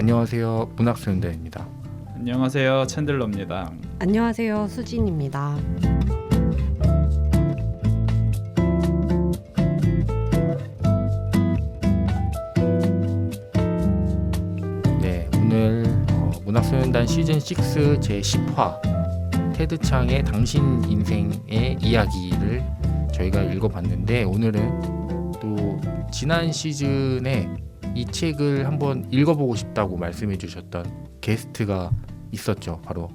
안녕하세요. 문학소년단입니다. 안녕하세요. 챈들러입니다. 안녕하세요. 수진입니다. 네, 오늘 문학소년단 시즌 6 제10화 테드창의 당신 인생의 이야기를 저희가 읽어봤는데, 오늘은 또 지난 시즌에 이 책을 한번 읽어보고 싶다고 말씀해 주셨던 게스트가 있었죠. 바로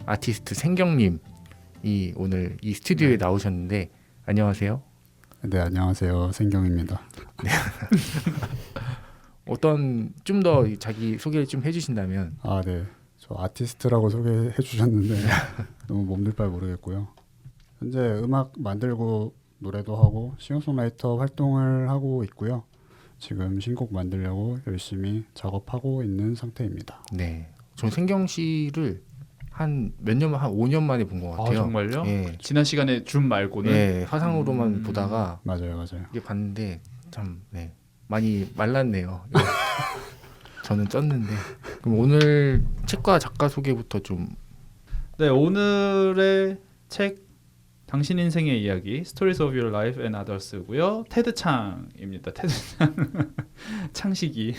아티스트 생경님이 오늘 이 스튜디오에 나오셨는데, 안녕하세요. 네, 안녕하세요. 생경입니다. 네. 어떤 좀 더 자기 소개를 좀 해주신다면. 네. 저 아티스트라고 소개해 주셨는데 너무 몸둘 바를 모르겠고요. 현재 음악 만들고 노래도 하고 싱어송라이터 활동을 하고 있고요. 지금 신곡 만들려고 열심히 작업하고 있는 상태입니다. 네, 전 생경 씨를 한 5년 만에 본 것 같아요. 정말요? 예. 지난 시간에 줌 말고는 네, 화상으로만 보다가 맞아요. 이게 봤는데 참 많이 말랐네요. 예. 저는 쪘는데. 그럼 오늘 책과 작가 소개부터 좀. 네, 오늘의 책 당신 인생의 이야기 Stories of Your Life and Others고요. 테드 창입니다. 테드 창 창식이.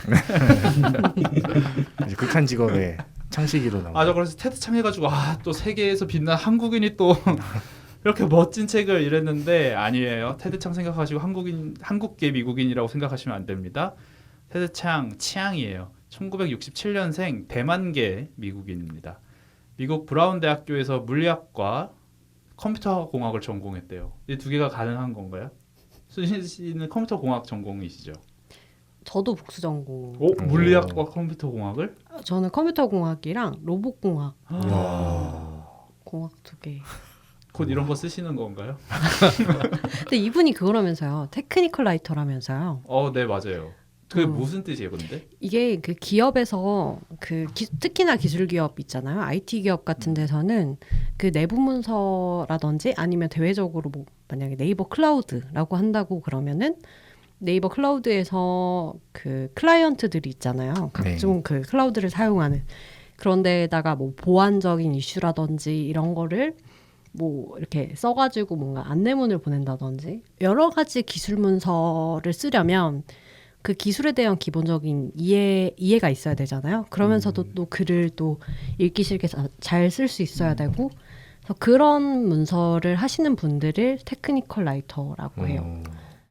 극한 직업의 창식이로 나온. 저 그래서 테드 창 해가지고 또 세계에서 빛난 한국인이 또 이렇게 멋진 책을 이랬는데 아니에요. 테드 창 생각하시고 한국계 미국인이라고 생각하시면 안 됩니다. 테드 창 치앙이에요. 1967년생 대만계 미국인입니다. 미국 브라운 대학교에서 물리학과 컴퓨터공학을 전공했대요. 이 두 개가 가능한 건가요? 수진 씨는 컴퓨터공학 전공이시죠? 저도 복수 전공. 물리학과 컴퓨터공학을? 저는 컴퓨터공학이랑 로봇공학 공학 두 개. 곧 이런 거 쓰시는 건가요? 근데 이분이 그거라면서요. 테크니컬 라이터라면서요. 네, 맞아요. 그게 무슨 뜻이에요, 근데? 이게 그 기업에서 특히나 기술 기업 있잖아요. IT 기업 같은 데서는 그 내부 문서라든지 아니면 대외적으로 만약에 네이버 클라우드라고 한다고 그러면은 네이버 클라우드에서 그 클라이언트들이 있잖아요. 각종 그 클라우드를 사용하는 그런 데다가 보안적인 이슈라든지 이런 거를 이렇게 써가지고 뭔가 안내문을 보낸다든지 여러 가지 기술 문서를 쓰려면 그 기술에 대한 기본적인 이해가 있어야 되잖아요. 그러면서도 또 글을 또 읽기 쉽게 잘 쓸 수 있어야 되고, 그래서 그런 문서를 하시는 분들을 테크니컬 라이터라고 해요.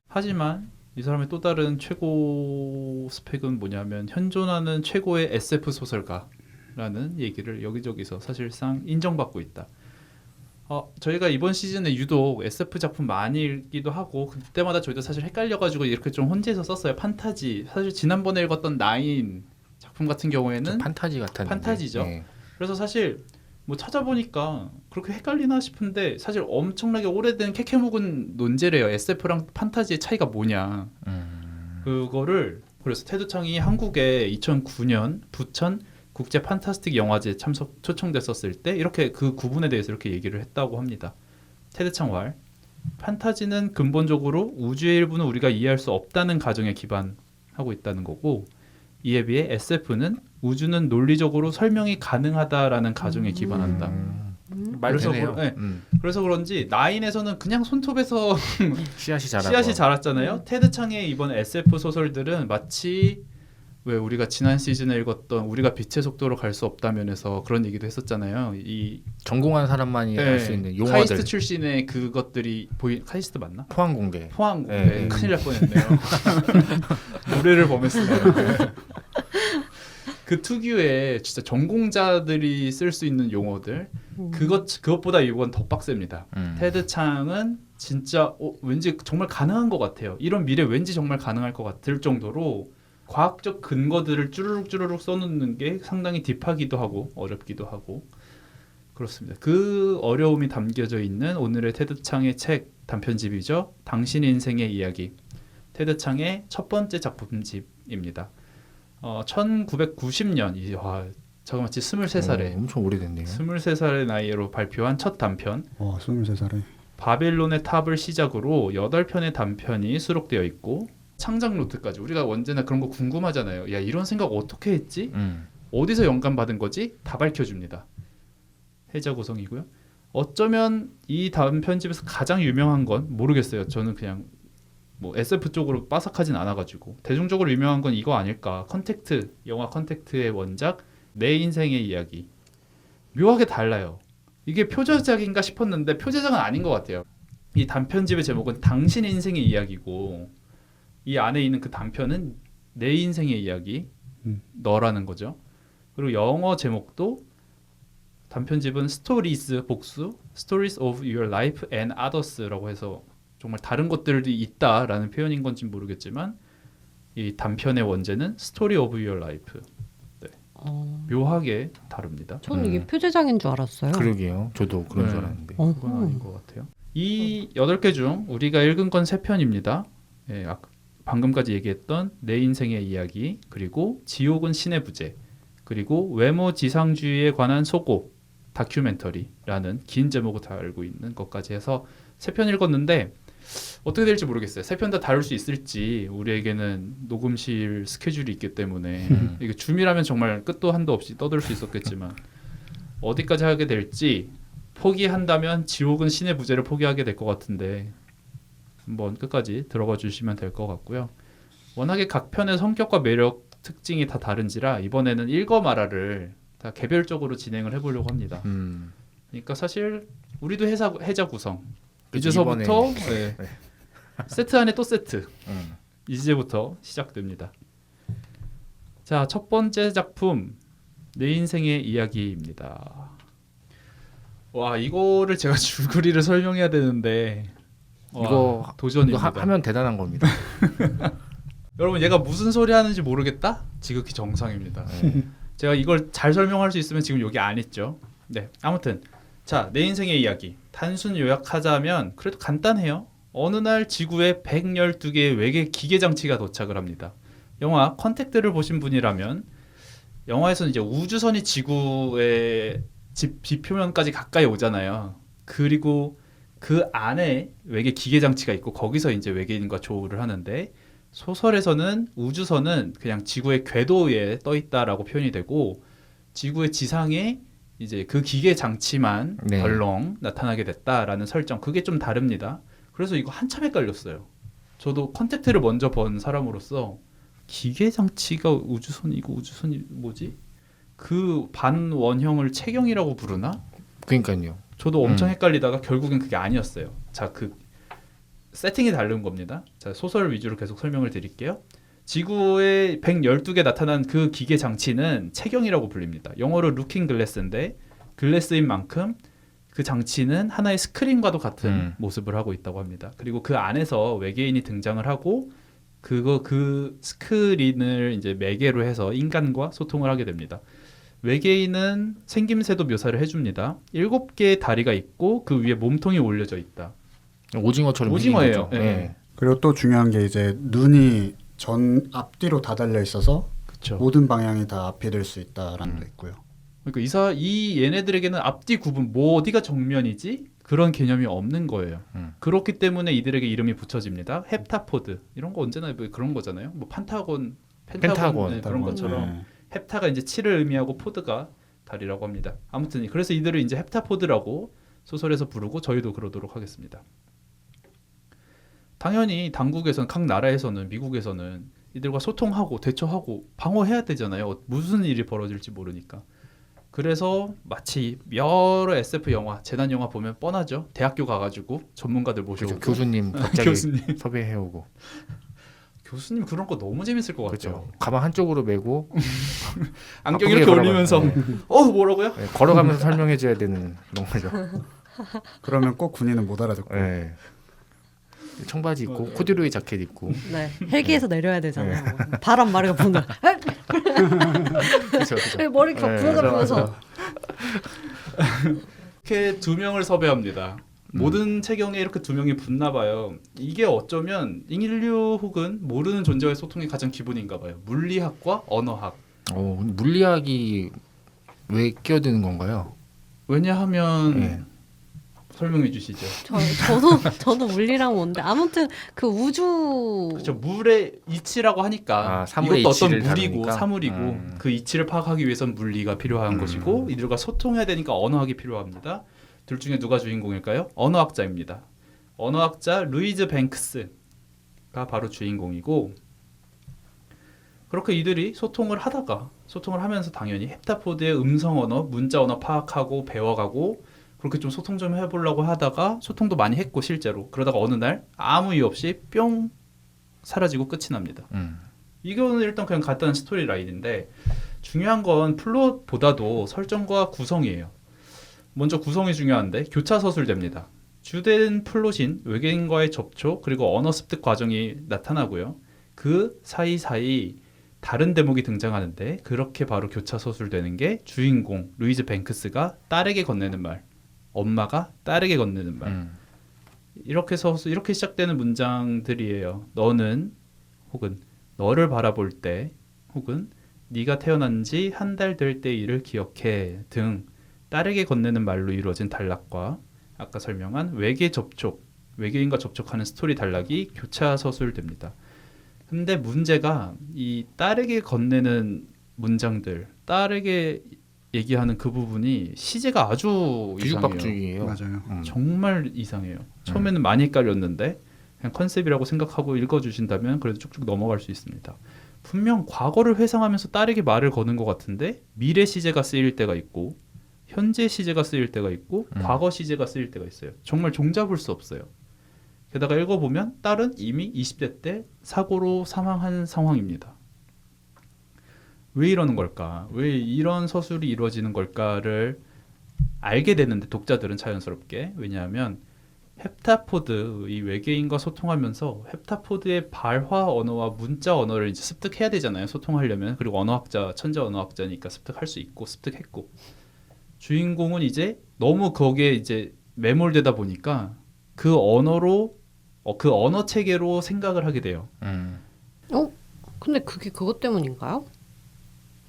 하지만 이 사람의 또 다른 최고 스펙은 뭐냐면 현존하는 최고의 SF 소설가라는 얘기를 여기저기서 사실상 인정받고 있다. 저희가 이번 시즌에 유독 SF 작품 많이 읽기도 하고 그때마다 저희도 사실 헷갈려가지고 이렇게 좀 혼재해서 썼어요. 판타지. 사실 지난번에 읽었던 나인 작품 같은 경우에는 판타지 같았는데. 판타지죠. 네. 그래서 사실 찾아보니까 그렇게 헷갈리나 싶은데 사실 엄청나게 오래된 캐캐 묵은 논제래요. SF랑 판타지의 차이가 뭐냐. 그거를 그래서 테드 창이 한국에 2009년 부천 국제 판타스틱 영화제 참석 초청됐었을 때 이렇게 그 구분에 대해서 이렇게 얘기를 했다고 합니다. 테드 창 왈. 판타지는 근본적으로 우주의 일부는 우리가 이해할 수 없다는 가정에 기반하고 있다는 거고, 이에 비해 SF는 우주는 논리적으로 설명이 가능하다라는 가정에 기반한다. 그래서 그래서 그런지 나인에서는 그냥 손톱에서 씨앗이 자랐잖아요. 테드 창의 이번 SF 소설들은 마치 왜 우리가 지난 시즌에 읽었던 우리가 빛의 속도로 갈 수 없다면에서 그런 얘기도 했었잖아요. 이 전공한 사람만이 알 수 있는 용어들. 카이스트 출신의 그것들이 카이스트 맞나? 포항공대. 큰일 날 뻔했네요. 노래를 범했어요. 그 특유의 진짜 전공자들이 쓸 수 있는 용어들 그것보다 이건 더 빡셉니다. 테드 창은 진짜 왠지 정말 가능한 것 같아요. 이런 미래 왠지 정말 가능할 것 같을 정도로 과학적 근거들을 쭈루룩 써놓는 게 상당히 딥하기도 하고 어렵기도 하고 그렇습니다. 그 어려움이 담겨져 있는 오늘의 테드 창의 책 단편집이죠. 당신 인생의 이야기. 테드 창의 첫 번째 작품집입니다. 1990년 잠깐만 23살에 엄청 오래됐네요. 23살의 나이로 발표한 첫 단편 23살에 바벨론의 탑을 시작으로 8편의 단편이 수록되어 있고 창작 노트까지 우리가 언제나 그런 거 궁금하잖아요. 야 이런 생각 어떻게 했지? 어디서 영감 받은 거지? 다 밝혀줍니다. 해자 구성이고요. 어쩌면 이 다음 편집에서 가장 유명한 건 모르겠어요. 저는 그냥 뭐 SF 쪽으로 빠삭하진 않아가지고 대중적으로 유명한 건 이거 아닐까. 컨택트, 영화 컨택트의 원작 내 인생의 이야기. 묘하게 달라요. 이게 표제작인가 싶었는데 표제작은 아닌 것 같아요. 이 단편집의 제목은 당신 인생의 이야기고 이 안에 있는 그 단편은 내 인생의 이야기, 너라는 거죠. 그리고 영어 제목도 단편집은 Stories 복수, Stories of Your Life and Others라고 해서 정말 다른 것들이 있다라는 표현인 건지 모르겠지만 이 단편의 원제는 Story of Your Life. 네. 묘하게 다릅니다. 저는 이게 표제작인 줄 알았어요. 그러게요. 저도 그런 줄 알았는데. 그건 아닌 것 같아요. 이 8개 중 우리가 읽은 건 3편입니다. 예, 방금까지 얘기했던 내 인생의 이야기, 그리고 지옥은 신의 부재, 그리고 외모 지상주의에 관한 소고 다큐멘터리라는 긴 제목을 달고 있는 것까지 해서 3편 읽었는데 어떻게 될지 모르겠어요. 3편 다 다룰 수 있을지. 우리에게는 녹음실 스케줄이 있기 때문에 이게 줌이라면 정말 끝도 한도 없이 떠들 수 있었겠지만 어디까지 하게 될지 포기한다면 지옥은 신의 부재를 포기하게 될 것 같은데 한번 끝까지 들어가 주시면 될 것 같고요. 워낙에 각 편의 성격과 매력 특징이 다 다른지라 이번에는 읽어 말아를 다 개별적으로 진행을 해보려고 합니다. 그러니까 사실 우리도 해자 구성 이제서부터 네. 세트 안에 또 세트 이제부터 시작됩니다. 자, 첫 번째 작품 내 인생의 이야기입니다. 와, 이거를 제가 줄거리를 설명해야 되는데 이거 도전입니다. 이거 하면 대단한 겁니다. 여러분 얘가 무슨 소리 하는지 모르겠다? 지극히 정상입니다. 제가 이걸 잘 설명할 수 있으면 지금 여기 안 있죠. 네, 아무튼 자, 내 인생의 이야기 단순 요약하자면 그래도 간단해요. 어느 날 지구에 112개의 외계 기계 장치가 도착을 합니다. 영화 컨택트를 보신 분이라면 영화에서는 이제 우주선이 지구의 지표면까지 가까이 오잖아요. 그리고 그 안에 외계 기계 장치가 있고 거기서 이제 외계인과 조우를 하는데 소설에서는 우주선은 그냥 지구의 궤도에 떠 있다라고 표현이 되고 지구의 지상에 이제 그 기계 장치만 네. 덜렁 나타나게 됐다라는 설정. 그게 좀 다릅니다. 그래서 이거 한참 헷갈렸어요. 저도 컨택트를 먼저 본 사람으로서 기계 장치가 우주선이고 우주선이 뭐지? 그 반원형을 체경이라고 부르나? 그러니까요. 저도 엄청 헷갈리다가 결국엔 그게 아니었어요. 자, 그 세팅이 다른 겁니다. 자, 소설 위주로 계속 설명을 드릴게요. 지구에 112개 나타난 그 기계 장치는 체경이라고 불립니다. 영어로 루킹 글래스인데 글래스인 만큼 그 장치는 하나의 스크린과도 같은 모습을 하고 있다고 합니다. 그리고 그 안에서 외계인이 등장을 하고 그 스크린을 이제 매개로 해서 인간과 소통을 하게 됩니다. 외계인은 생김새도 묘사를 해줍니다. 7개의 다리가 있고 그 위에 몸통이 올려져 있다. 오징어처럼 오징어예요. 생긴 거죠. 네. 그리고 또 중요한 게 이제 눈이 전 앞뒤로 다 달려 있어서 그렇죠. 모든 방향이 다 앞이 될 수 있다라는 게 있고요. 그러니까 이 얘네들에게는 앞뒤 구분 뭐 어디가 정면이지 그런 개념이 없는 거예요. 그렇기 때문에 이들에게 이름이 붙여집니다. 헵타포드 이런 거 언제나 뭐 그런 거잖아요. 뭐 펜타곤 네, 그런 것처럼 헵타가 이제 7을 의미하고 포드가 다리라고 합니다. 아무튼 그래서 이들을 이제 헵타포드라고 소설에서 부르고 저희도 그러도록 하겠습니다. 당연히 당국에서는 각 나라에서는 미국에서는 이들과 소통하고 대처하고 방어해야 되잖아요. 무슨 일이 벌어질지 모르니까. 그래서 마치 여러 SF 영화, 재난 영화 보면 뻔하죠. 대학교 가가지고 전문가들 모시고 그렇죠. 교수님 갑자기 교수님. 섭외해오고. 교수님 그런 거 너무 재밌을 것 같아요. 그렇죠. 가방 한쪽으로 메고 안경 이렇게 올리면서 뭐라고요? 네, 걸어가면서 설명해줘야 되는 그런 거죠. 그러면 꼭 군인은 못 알아듣고. 네. 청바지 입고 코듀로이 자켓 입고. 네, 헬기에서 내려야 되잖아요. 바람 마르가 부는. 그렇죠. 머리 부러져면서. 이렇게 2명을 섭외합니다. 모든 체경에 이렇게 2명이 붙나 봐요. 이게 어쩌면 인류 혹은 모르는 존재와의 소통이 가장 기본인가 봐요. 물리학과 언어학. 물리학이 왜 끼어드는 건가요? 왜냐하면 설명해 주시죠. 저도 물리랑 뭔데 아무튼 그 우주 그렇죠. 물의 이치라고 하니까 사물의 이것도 어떤 이치를 물이고 다루니까? 사물이고 그 이치를 파악하기 위해선 물리가 필요한 것이고 이들과 소통해야 되니까 언어학이 필요합니다. 둘 중에 누가 주인공일까요? 언어학자입니다. 언어학자 루이즈 뱅크스가 바로 주인공이고 그렇게 이들이 소통을 하면서 당연히 헵타포드의 음성 언어, 문자 언어 파악하고 배워가고 그렇게 좀 소통 좀 해보려고 하다가 소통도 많이 했고 실제로 그러다가 어느 날 아무 이유 없이 뿅 사라지고 끝이 납니다. 이거는 일단 그냥 간단한 스토리 라인인데 중요한 건 플롯보다도 설정과 구성이에요. 먼저 구성이 중요한데 교차 서술됩니다. 주된 플롯인 외계인과의 접촉 그리고 언어 습득 과정이 나타나고요. 그 사이사이 다른 대목이 등장하는데 그렇게 바로 교차 서술되는 게 주인공 루이즈 뱅크스가 딸에게 건네는 말, 엄마가 딸에게 건네는 말. 이렇게 시작되는 문장들이에요. 너는 혹은 너를 바라볼 때 혹은 네가 태어난 지 한 달 될 때 일을 기억해 등 딸에게 건네는 말로 이루어진 단락과 아까 설명한 외계인과 접촉하는 스토리 단락이 교차 서술됩니다. 근데 문제가 이 딸에게 건네는 문장들, 딸에게 얘기하는 그 부분이 시제가 아주 이상해요. 뒤죽박죽이에요. 맞아요. 정말 이상해요. 처음에는 많이 헷갈렸는데 그냥 컨셉이라고 생각하고 읽어주신다면 그래도 쭉쭉 넘어갈 수 있습니다. 분명 과거를 회상하면서 딸에게 말을 거는 것 같은데 미래 시제가 쓰일 때가 있고 현재 시제가 쓰일 때가 있고 과거 시제가 쓰일 때가 있어요. 정말 종잡을 수 없어요. 게다가 읽어보면 딸은 이미 20대 때 사고로 사망한 상황입니다. 왜 이러는 걸까? 왜 이런 서술이 이루어지는 걸까를 알게 되는데 독자들은 자연스럽게 왜냐하면 헵타포드 이 외계인과 소통하면서 헵타포드의 발화 언어와 문자 언어를 이제 습득해야 되잖아요. 소통하려면 그리고 언어학자 천재 언어학자니까 습득할 수 있고 습득했고 주인공은 이제 너무 거기에 이제 매몰되다 보니까 그 언어로 그 언어 체계로 생각을 하게 돼요. 근데 그게 그것 때문인가요?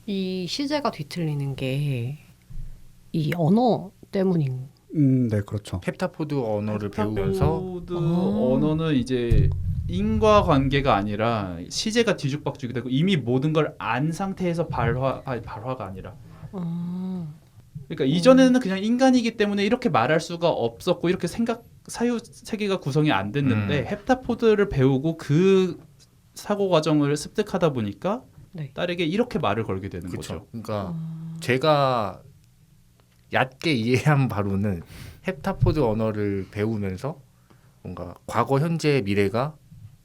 이 시제가 뒤틀리는 게 이 언어 때문인. 네, 그렇죠. 헵타포드 언어를 배우면서 헵타포드 언어는 이제 인과관계가 아니라 시제가 뒤죽박죽이 되고 이미 모든 걸 안 상태에서 발화가 아니라 그러니까 이전에는 그냥 인간이기 때문에 이렇게 말할 수가 없었고 이렇게 사유 체계가 구성이 안 됐는데 헵타포드를 배우고 그 사고 과정을 습득하다 보니까 네. 딸에게 이렇게 말을 걸게 되는 그렇죠. 거죠. 그러니까 제가 얕게 이해한 바로는 헵타포드 언어를 배우면서 뭔가 과거, 현재, 미래가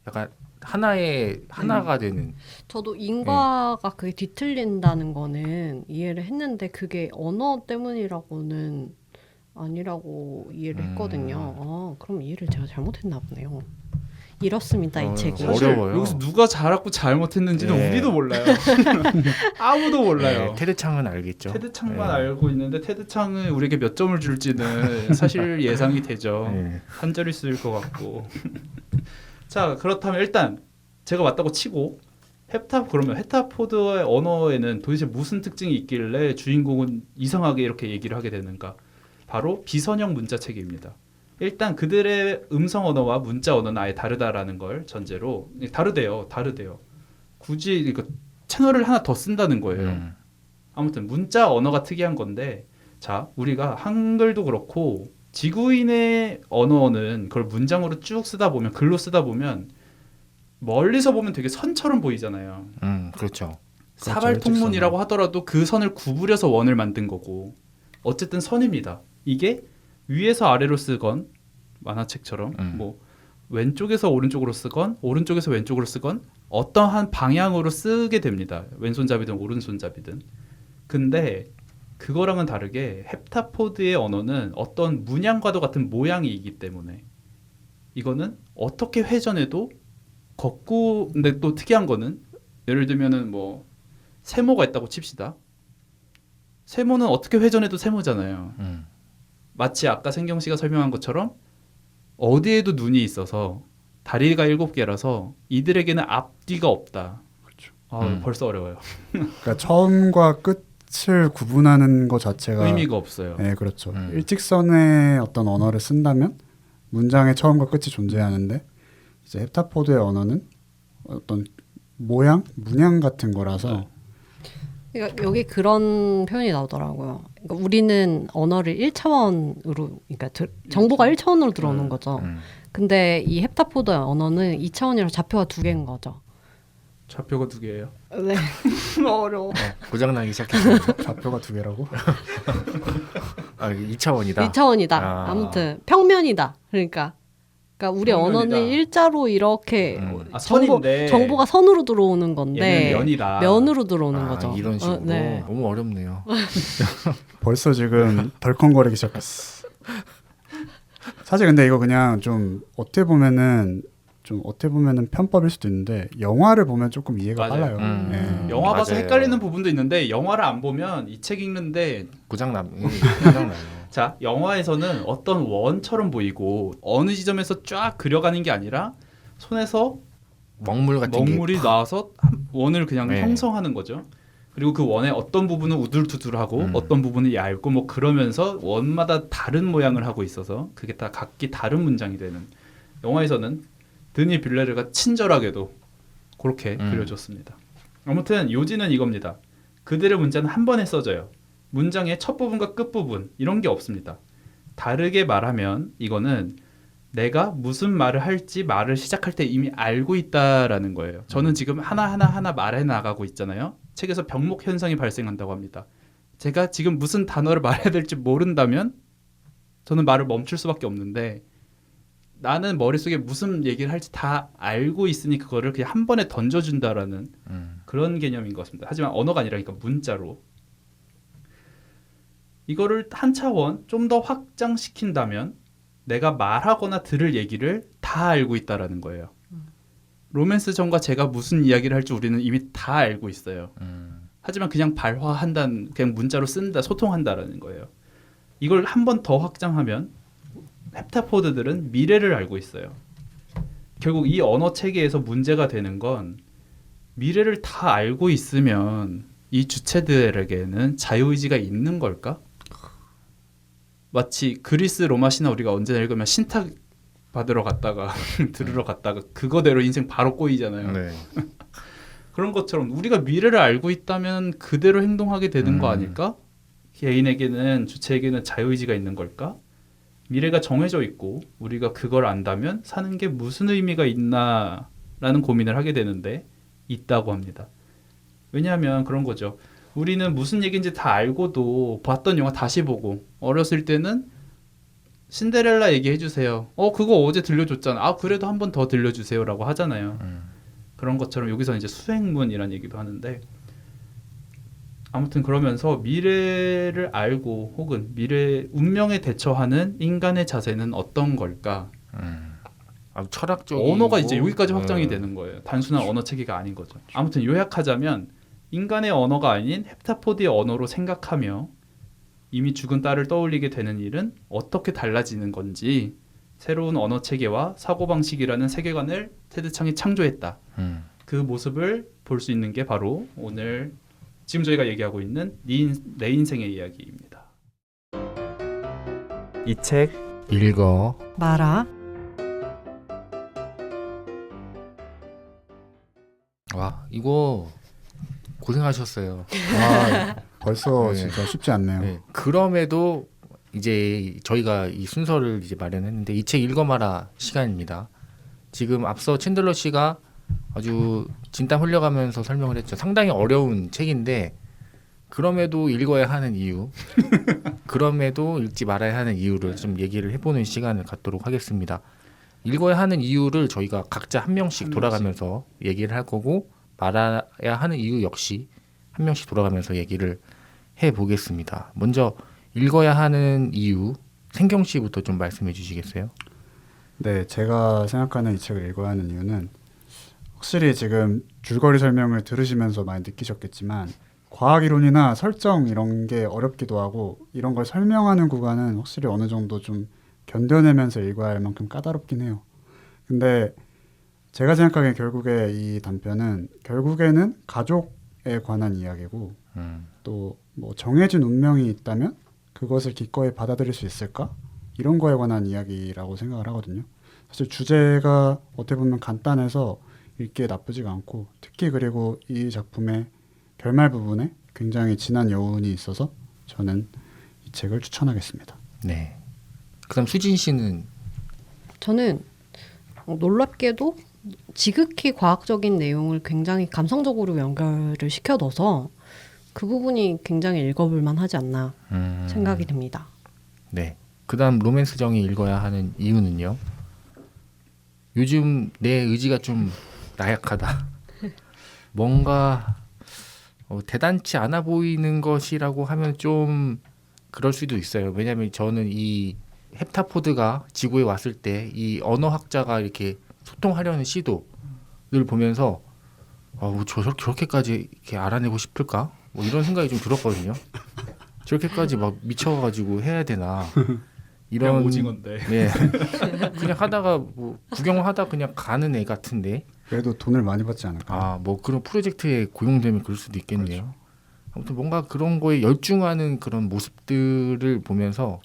약간 하나가 되는. 저도 인과가 그게 뒤틀린다는 거는 이해를 했는데 그게 언어 때문이라고는 아니라고 이해를 했거든요. 그럼 이해를 제가 잘못했나 보네요. 이렇습니다, 이 책이. 사실 어려워요. 여기서 누가 잘했고 잘못했는지는 네. 우리도 몰라요. 아무도 몰라요. 네, 테드 창은 알겠죠. 테드 창만 네. 알고 있는데 테드 창은 우리에게 몇 점을 줄지는 사실 예상이 되죠. 네. 한 자릿수일 것 같고. 자 그렇다면 일단 제가 맞다고 치고 그러면 헵타포드의 언어에는 도대체 무슨 특징이 있길래 주인공은 이상하게 이렇게 얘기를 하게 되는가? 바로 비선형 문자 체계입니다. 일단 그들의 음성 언어와 문자 언어는 아예 다르다라는 걸 전제로 다르대요. 굳이 이거 채널을 하나 더 쓴다는 거예요. 아무튼 문자 언어가 특이한 건데 자 우리가 한글도 그렇고 지구인의 언어는 그걸 문장으로 쭉 쓰다 보면 글로 쓰다 보면 멀리서 보면 되게 선처럼 보이잖아요. 그렇죠. 사발통문이라고 하더라도 그 선을 구부려서 원을 만든 거고 어쨌든 선입니다. 이게 위에서 아래로 쓰건 만화책처럼 뭐 왼쪽에서 오른쪽으로 쓰건 오른쪽에서 왼쪽으로 쓰건 어떠한 방향으로 쓰게 됩니다. 왼손잡이든 오른손잡이든. 근데 그거랑은 다르게 헵타포드의 언어는 어떤 문양과도 같은 모양이기 때문에 이거는 어떻게 회전해도 근데 또 특이한 거는 예를 들면은 뭐 세모가 있다고 칩시다. 세모는 어떻게 회전해도 세모잖아요. 마치 아까 생경 씨가 설명한 것처럼 어디에도 눈이 있어서 다리가 7개라서 이들에게는 앞뒤가 없다. 그렇죠. 벌써 어려워요. 그러니까 처음과 끝 끝을 구분하는 것 자체가 의미가 없어요. 네, 그렇죠. 일직선의 어떤 언어를 쓴다면 문장의 처음과 끝이 존재하는데 이제 헵타포드의 언어는 어떤 모양, 문양 같은 거라서 그러니까 여기 그런 표현이 나오더라고요. 그러니까 우리는 언어를 1차원으로, 그러니까 정보가 1차원으로 들어오는 거죠. 근데 이 헵타포드의 언어는 2차원이라서 좌표가 2개인 거죠. 좌표가 2개예요. 네. 어려워. 고장나기 시작했어요. 좌표가 2개라고? 아, 2차원이다. 2차원이다. 아. 아무튼 평면이다. 그러니까 우리 평면이다. 언어는 일자로 이렇게 선인데 정보가 선으로 들어오는 건데 얘는 면이다. 면으로 들어오는 아, 거죠. 이런 식으로 네. 너무 어렵네요. 벌써 지금 덜컹거리기 시작했어. 사실 근데 이거 그냥 좀 어떻게 보면은 편법일 수도 있는데 영화를 보면 조금 이해가 맞아요. 빨라요. 네. 영화 봐서 맞아요. 헷갈리는 부분도 있는데 영화를 안 보면 이 책 읽는데 고장나요. 자, 영화에서는 어떤 원처럼 보이고 어느 지점에서 쫙 그려가는 게 아니라 손에서 먹물 같은 먹물이 게 나와서 원을 그냥 네. 형성하는 거죠. 그리고 그 원의 어떤 부분은 우둘투둘하고 어떤 부분은 얇고 뭐 그러면서 원마다 다른 모양을 하고 있어서 그게 다 각기 다른 문장이 되는. 영화에서는 드니 빌레르가 친절하게도 그렇게 그려줬습니다. 아무튼 요지는 이겁니다. 그들의 문자는 한 번에 써져요. 문장의 첫 부분과 끝 부분 이런 게 없습니다. 다르게 말하면 이거는 내가 무슨 말을 할지 말을 시작할 때 이미 알고 있다라는 거예요. 저는 지금 하나 말해 나가고 있잖아요. 책에서 병목 현상이 발생한다고 합니다. 제가 지금 무슨 단어를 말해야 될지 모른다면 저는 말을 멈출 수밖에 없는데 나는 머릿속에 무슨 얘기를 할지 다 알고 있으니 그거를 그냥 한 번에 던져준다라는 그런 개념인 것 같습니다. 하지만 언어가 아니라니까 문자로. 이거를 한 차원 좀 더 확장시킨다면 내가 말하거나 들을 얘기를 다 알고 있다라는 거예요. 로맨스 전과 제가 무슨 이야기를 할지 우리는 이미 다 알고 있어요. 하지만 그냥 발화한다는 그냥 문자로 쓴다, 소통한다라는 거예요. 이걸 한 번 더 확장하면 헵타포드들은 미래를 알고 있어요. 결국 이 언어 체계에서 문제가 되는 건 미래를 다 알고 있으면 이 주체들에게는 자유의지가 있는 걸까? 마치 그리스 로마 신화 우리가 언제나 읽으면 신탁 받으러 갔다가 들으러 갔다가 그거대로 인생 바로 꼬이잖아요. 네. 그런 것처럼 우리가 미래를 알고 있다면 그대로 행동하게 되는 거 아닐까? 개인에게는 주체에게는 자유의지가 있는 걸까? 미래가 정해져 있고 우리가 그걸 안다면 사는 게 무슨 의미가 있나라는 고민을 하게 되는데 있다고 합니다. 왜냐하면 그런 거죠. 우리는 무슨 얘기인지 다 알고도 봤던 영화 다시 보고 어렸을 때는 신데렐라 얘기해 주세요. 그거 어제 들려줬잖아. 그래도 한 번 더 들려주세요라고 하잖아요. 그런 것처럼 여기서 이제 수행문이라는 얘기도 하는데 아무튼 그러면서 미래를 알고 혹은 미래 운명에 대처하는 인간의 자세는 어떤 걸까? 아주 철학적인 언어가 이제 여기까지 확장이 되는 거예요. 단순한 언어 체계가 아닌 거죠. 아무튼 요약하자면 인간의 언어가 아닌 헵타포드의 언어로 생각하며 이미 죽은 딸을 떠올리게 되는 일은 어떻게 달라지는 건지 새로운 언어 체계와 사고방식이라는 세계관을 테드 창이 창조했다. 그 모습을 볼 수 있는 게 바로 오늘 지금 저희가 얘기하고 있는 내 인생의 이야기입니다. 이 책 읽어 마라. 와 이거 고생하셨어요. 벌써 네. 진짜 쉽지 않네요. 네. 그럼에도 이제 저희가 이 순서를 이제 마련했는데 이 책 읽어마라 시간입니다. 지금 앞서 챈들러 씨가 아주 진땀 흘려가면서 설명을 했죠. 상당히 어려운 책인데 그럼에도 읽어야 하는 이유, 그럼에도 읽지 말아야 하는 이유를 좀 얘기를 해보는 시간을 갖도록 하겠습니다. 읽어야 하는 이유를 저희가 각자 한 명씩 돌아가면서 얘기를 할 거고 말아야 하는 이유 역시 한 명씩 돌아가면서 얘기를 해보겠습니다. 먼저 읽어야 하는 이유 생경 씨부터 좀 말씀해 주시겠어요? 네, 제가 생각하는 이 책을 읽어야 하는 이유는 확실히 지금 줄거리 설명을 들으시면서 많이 느끼셨겠지만 과학 이론이나 설정 이런 게 어렵기도 하고 이런 걸 설명하는 구간은 확실히 어느 정도 좀 견뎌내면서 읽어야 할 만큼 까다롭긴 해요. 근데 제가 생각하기엔 결국에 이 단편은 결국에는 가족 관한 이야기고 또 뭐 정해진 운명이 있다면 그것을 기꺼이 받아들일 수 있을까? 이런 거에 관한 이야기라고 생각을 하거든요. 사실 주제가 어떻게 보면 간단해서 읽기에 나쁘지가 않고 특히 그리고 이 작품의 결말 부분에 굉장히 진한 여운이 있어서 저는 이 책을 추천하겠습니다. 네. 그다음 수진 씨는 저는 놀랍게도 지극히 과학적인 내용을 굉장히 감성적으로 연결을 시켜 넣어서 그 부분이 굉장히 읽어볼 만하지 않나 생각이 듭니다. 네. 그다음 로맨스정이 읽어야 하는 이유는요. 요즘 내 의지가 좀 나약하다. 뭔가 대단치 않아 보이는 것이라고 하면 좀 그럴 수도 있어요. 왜냐하면 저는 이 헵타포드가 지구에 왔을 때 이 언어학자가 이렇게 소통하려는 시도를 보면서 저렇게까지 이렇게 알아내고 싶을까? 뭐 이런 생각이 좀 들었거든요. 저렇게까지 막 미쳐가지고 해야 되나? 이런 그냥 오징어인데. 네. 그냥 하다가 뭐 구경하다 그냥 가는 애 같은데. 그래도 돈을 많이 받지 않을까? 뭐 그런 프로젝트에 고용되면 그럴 수도 있겠네요. 그렇죠. 아무튼 뭔가 그런 거에 열중하는 그런 모습들을 보면서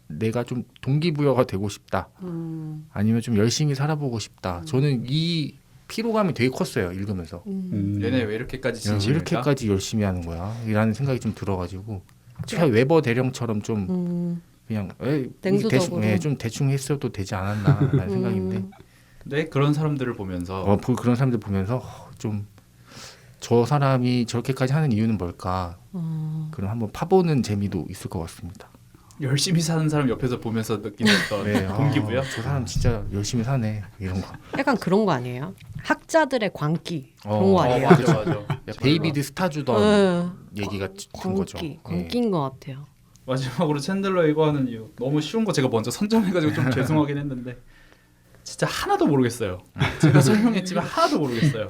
내가 좀 동기부여가 되고 싶다. 아니면 좀 열심히 살아보고 싶다. 저는 이 피로감이 되게 컸어요. 읽으면서. 얘네 왜 이렇게까지 야, 왜 진심일까? 이렇게까지 열심히 하는 거야? 이라는 생각이 좀 들어가지고 제가 웨버 대령처럼 좀 그냥 냉소적으로. 좀 대충 했어도 되지 않았나라는 생각인데 네, 그런 사람들을 보면서 그런 사람들 보면서 좀 저 사람이 저렇게까지 하는 이유는 뭘까? 그럼 한번 파보는 재미도 있을 것 같습니다. 열심히 사는 사람 옆에서 보면서 느끼는 어떤 네, 동기부여? 저 사람 진짜 열심히 사네 이런 거. 약간 그런 거 아니에요? 학자들의 광기 그런 거 아니에요? 맞아. 베이비드 스타 주던 얘기가 든 거죠. 광기인 것 같아요. 마지막으로 챈들러 이거 하는 이유 너무 쉬운 거 제가 먼저 선점해가지고 좀 죄송하긴 했는데 진짜 하나도 모르겠어요. 제가 설명했지만 하나도 모르겠어요.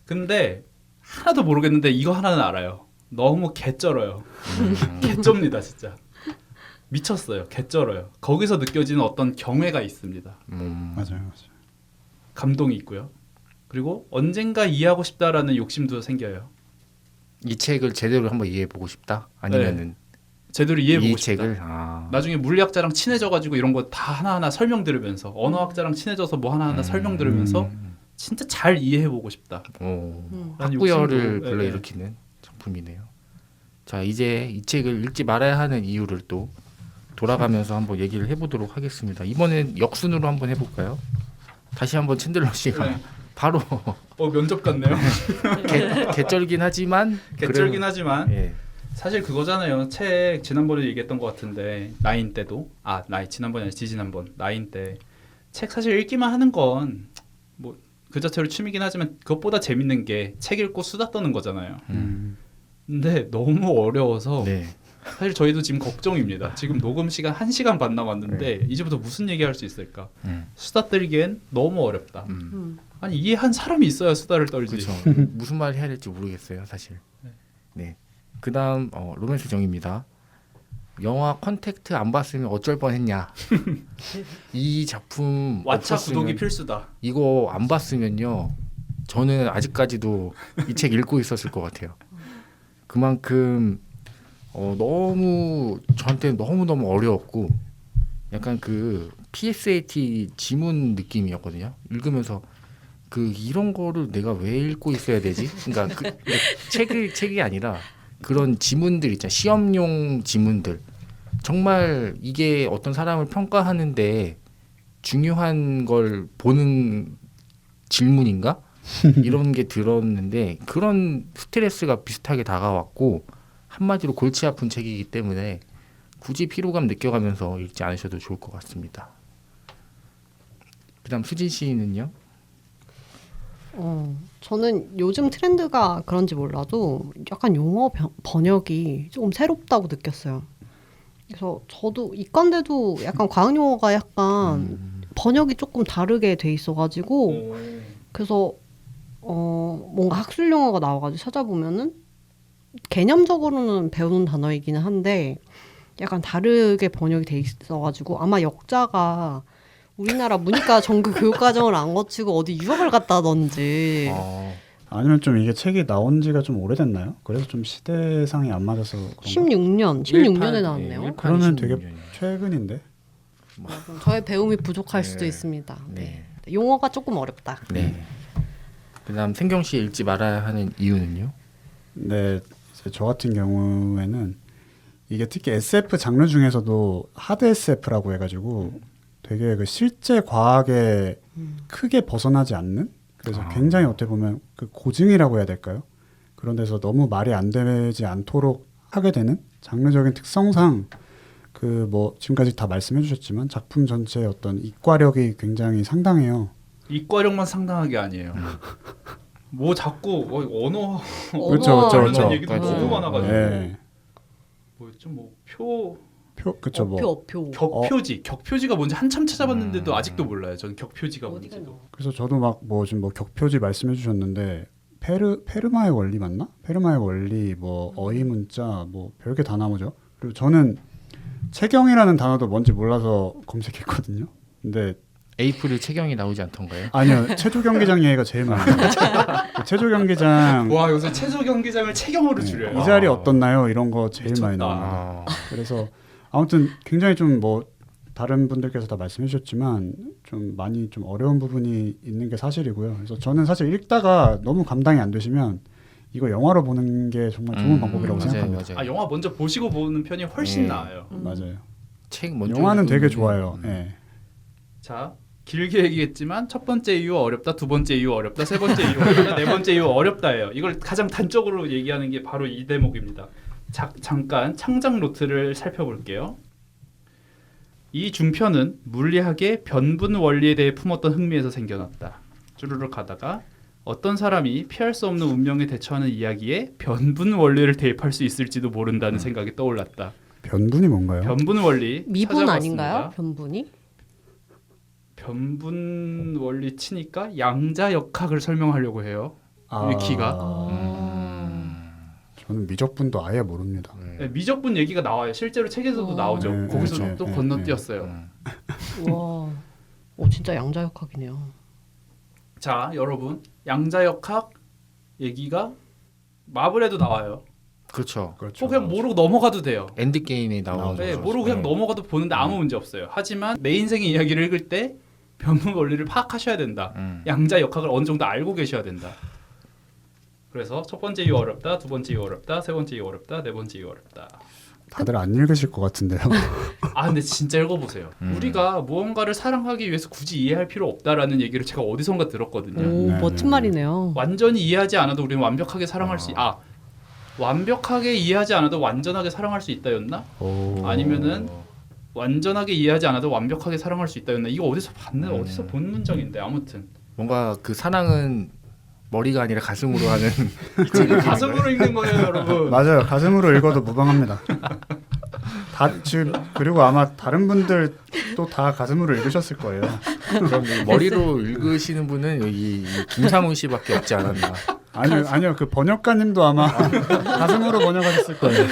근데 하나도 모르겠는데 이거 하나는 알아요. 너무 개쩔어요. 개쩝니다 진짜. 미쳤어요. 개쩔어요. 거기서 느껴지는 어떤 경외가 있습니다. 맞아요. 감동이 있고요. 그리고 언젠가 이해하고 싶다라는 욕심도 생겨요. 이 책을 제대로 한번 이해해 보고 싶다. 아니면은 제대로 이해해보고 이 싶다. 책을 나중에 물리학자랑 친해져가지고 이런 거 다 하나하나 설명 들으면서 언어학자랑 친해져서 뭐 하나하나 설명 들으면서 진짜 잘 이해해보고 싶다. 학구열을 욕심도- 불러일으키는 작품이네요. 자, 이제 이 책을 읽지 말아야 하는 이유를 또 돌아가면서 한번 얘기를 해보도록 하겠습니다. 이번엔 역순으로 한번 해볼까요? 다시 한번 챈들러 씨가 네. 바로 면접 같네요. 개쩔긴 하지만 개쩔긴 하지만 예. 사실 그거잖아요. 책 지난번에 얘기했던 것 같은데 나인 때도 지난번이 아니라 지지난번 나인 때 책 사실 읽기만 하는 건 뭐 그 자체로 취미긴 하지만 그것보다 재밌는 게 책 읽고 수다 떠는 거잖아요. 근데 너무 어려워서 네. 사실 저희도 지금 걱정입니다. 지금 녹음 시간 1시간 반 남았는데 이제부터 무슨 얘기할 수 있을까? 수다 떨기엔 너무 어렵다. 아니 이해한 사람이 있어야 수다를 떨지. 그렇죠. 무슨 말 해야 될지 모르겠어요, 사실. 네. 그다음 로맨스 정입니다. 영화 컨택트 안 봤으면 어쩔 뻔했냐. 이 작품 왓챠 없었으면 구독이 필수다. 이거 안 봤으면요. 저는 아직까지도 이 책 읽고 있었을 것 같아요. 그만큼 너무 저한테 너무 어려웠고 약간 그 PSAT 지문 느낌이었거든요. 읽으면서 이런 거를 내가 왜 읽고 있어야 되지? 그러니까 책이 아니라 그런 지문들 있잖아요. 시험용 지문들. 정말 이게 어떤 사람을 평가하는데 중요한 걸 보는 질문인가? 이런 게 들었는데 그런 스트레스가 비슷하게 다가왔고 한마디로 골치 아픈 책이기 때문에 굳이 피로감 느껴가면서 읽지 않으셔도 좋을 것 같습니다. 그다음 수진 씨는요? 저는 요즘 트렌드가 그런지 몰라도 약간 용어 번역이 조금 새롭다고 느꼈어요. 그래서 저도 이건데도 약간 과학 용어가 약간 번역이 조금 다르게 돼 있어가지고 그래서 뭔가 학술 용어가 나와가지고 찾아보면은 개념적으로는 배우는 단어이기는 한데 약간 다르게 번역이 돼 있어가지고 아마 역자가 우리나라 문이과 정규 교육과정을 안 거치고 어디 유학을 갔다든지 아니면 좀 이게 책이 나온 지가 좀 오래됐나요? 그래서 좀 시대상이 안 맞아서 그런가? 16년에 나왔네요. 그러면 되게 최근인데. 그럼 저의 배움이 부족할 수도 네. 있습니다. 네. 네. 용어가 조금 어렵다. 네. 그다음 생경 씨 읽지 말아야 하는 이유는요? 네, 이제 저 같은 경우에는 이게 특히 SF 장르 중에서도 하드 SF라고 해가지고 되게 그 실제 과학에 크게 벗어나지 않는, 그래서 굉장히 어떻게 보면 그 고증이라고 해야 될까요? 그런 데서 너무 말이 안 되지 않도록 하게 되는 장르적인 특성상 그 뭐 지금까지 다 말씀해 주셨지만 작품 전체의 어떤 이과력이 굉장히 상당해요. 이과력만 상당하게 아니에요. 뭐 자꾸 언어 그렇죠, 관련한 그렇죠. 얘기도 맞아요. 너무 많아가지고 네. 뭐였죠? 뭐 그쵸 뭐. 어표. 격표지가 뭔지 한참 찾아봤는데도 아직도 몰라요. 저는 격표지가 어디가 뭔지도. 나와? 그래서 저도 막 뭐 지금 뭐 격표지 말씀해 주셨는데 페르마의 원리 맞나? 페르마의 원리 뭐 어휘 문자 뭐 별게 다 나오죠. 그리고 저는 체경이라는 단어도 뭔지 몰라서 검색했거든요. 근데 에이프릴 체경이 나오지 않던가요? 아니요, 체조 경기장 얘기가 제일 많아요. 그 체조 경기장 와 요새 체조 경기장을 체경으로 줄여요. 이 자리 어떻나요? 이런 거 제일 많이 미쳤다. 나옵니다. 아, 그래서 아무튼 굉장히 좀 뭐 다른 분들께서 다 말씀해 주셨지만 좀 많이 좀 어려운 부분이 있는 게 사실이고요. 그래서 저는 사실 읽다가 너무 감당이 안 되시면 이거 영화로 보는 게 정말 좋은 방법이라고 맞아요, 생각합니다. 맞아요. 아 영화 먼저 보시고 보는 편이 훨씬 네. 나아요. 맞아요. 책 먼저 영화는 되게 읽으면, 좋아요. 예. 자 길게 얘기했지만 첫 번째 이유 어렵다, 두 번째 이유 어렵다, 세 번째 이유 어렵다, 네 번째 이유 어렵다예요. 이걸 가장 단적으로 얘기하는 게 바로 이 대목입니다. 잠깐 창작 노트를 살펴볼게요. 이 중편은 물리학의 변분 원리에 대해 품었던 흥미에서 생겨났다. 쭈르륵 가다가 어떤 사람이 피할 수 없는 운명에 대처하는 이야기에 변분 원리를 대입할 수 있을지도 모른다는 생각이 떠올랐다. 변분이 뭔가요? 변분 원리 미분 찾아봤습니다. 아닌가요? 변분이? 변분 원리 치니까 양자역학을 설명하려고 해요. 기가. 저는 미적분도 아예 모릅니다. 네, 미적분 얘기가 나와요. 실제로 책에서도 나오죠. 네, 거기서 네, 또 네, 건너뛰었어요. 와, 진짜 양자역학이네요. 자, 여러분 양자역학 얘기가 마블에도 나와요. 그렇죠. 그렇죠. 그냥 모르고 넘어가도 돼요. 엔드 게임에 나오죠. 네, 모르고 그냥 넘어가도 보는데 아무 문제 없어요. 하지만 내 인생의 이야기를 읽을 때 변분 원리를 파악하셔야 된다. 양자역학을 어느 정도 알고 계셔야 된다. 그래서 첫 번째 이유 어렵다, 두 번째 이유 어렵다, 세 번째 이유 어렵다, 네 번째 이유 어렵다. 다들 안 읽으실 것 같은데요. 아 근데 진짜 읽어보세요. 우리가 무언가를 사랑하기 위해서 굳이 이해할 필요 없다라는 얘기를 제가 어디선가 들었거든요. 오, 네, 멋진 네, 말이네요. 완전히 이해하지 않아도 우리는 완벽하게 사랑할 수 완벽하게 이해하지 않아도 완전하게 사랑할 수 있다였나? 아니면은 완전하게 이해하지 않아도 완벽하게 사랑할 수 있다였나? 이거 어디서 어디서 본 문장인데 아무튼 뭔가 그 사랑은 머리가 아니라 가슴으로 하는 지금 가슴으로 읽는 거예요, 여러분. 맞아요. 가슴으로 읽어도 무방합니다. 지금 그리고 아마 다른 분들 또 다 가슴으로 읽으셨을 거예요. 그럼 이 머리로 읽으시는 분은 여기 이 김상훈 씨밖에 없지 않았나. 아니요. 그 번역가님도 아마 가슴으로 번역하셨을 거예요.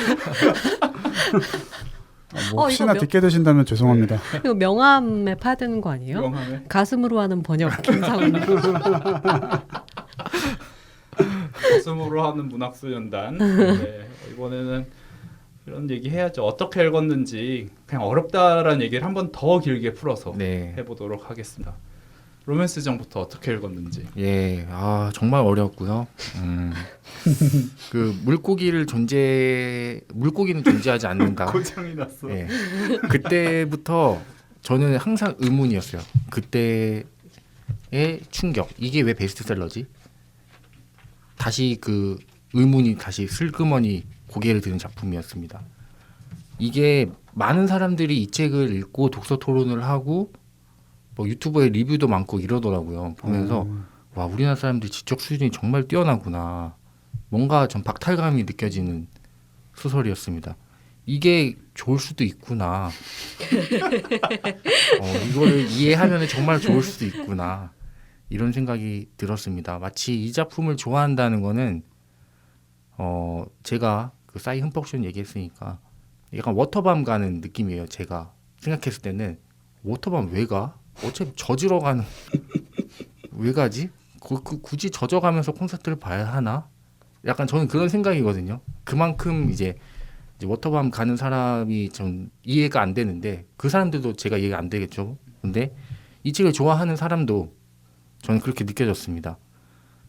뭐 혹시나 이거 듣게 되신다면 죄송합니다. 이거 명함에 파야 되는 거 아니에요? 명함에 가슴으로 하는 번역 김상훈. 가슴으로 하는 문학수연단. 네, 이번에는 이런 얘기 해야죠. 어떻게 읽었는지 그냥 어렵다라는 얘기를 한 번 더 길게 풀어서 네. 해보도록 하겠습니다. 로맨스장부터 어떻게 읽었는지. 예, 정말 어려웠고요. 그 물고기는 존재하지 않는다. 고장이 났어. 예, 그때부터 저는 항상 의문이었어요. 그때의 충격. 이게 왜 베스트셀러지? 다시 그 의문이 다시 슬그머니 고개를 드는 작품이었습니다. 이게 많은 사람들이 이 책을 읽고 독서 토론을 하고 뭐 유튜브에 리뷰도 많고 이러더라고요. 보면서 와, 우리나라 사람들 지적 수준이 정말 뛰어나구나. 뭔가 좀 박탈감이 느껴지는 소설이었습니다. 이게 좋을 수도 있구나. 이거를 이해하면 정말 좋을 수도 있구나. 이런 생각이 들었습니다. 마치 이 작품을 좋아한다는 거는 제가 그 싸이 흠뻑쇼 얘기했으니까 약간 워터밤 가는 느낌이에요. 제가 생각했을 때는 워터밤 왜 가? 어차피 젖으러 가는 왜 가지? 굳이 젖어가면서 콘서트를 봐야 하나? 약간 저는 그런 생각이거든요. 그만큼 이제 워터밤 가는 사람이 좀 이해가 안 되는데 그 사람들도 제가 이해가 안 되겠죠. 근데 이 책을 좋아하는 사람도 저는 그렇게 느껴졌습니다.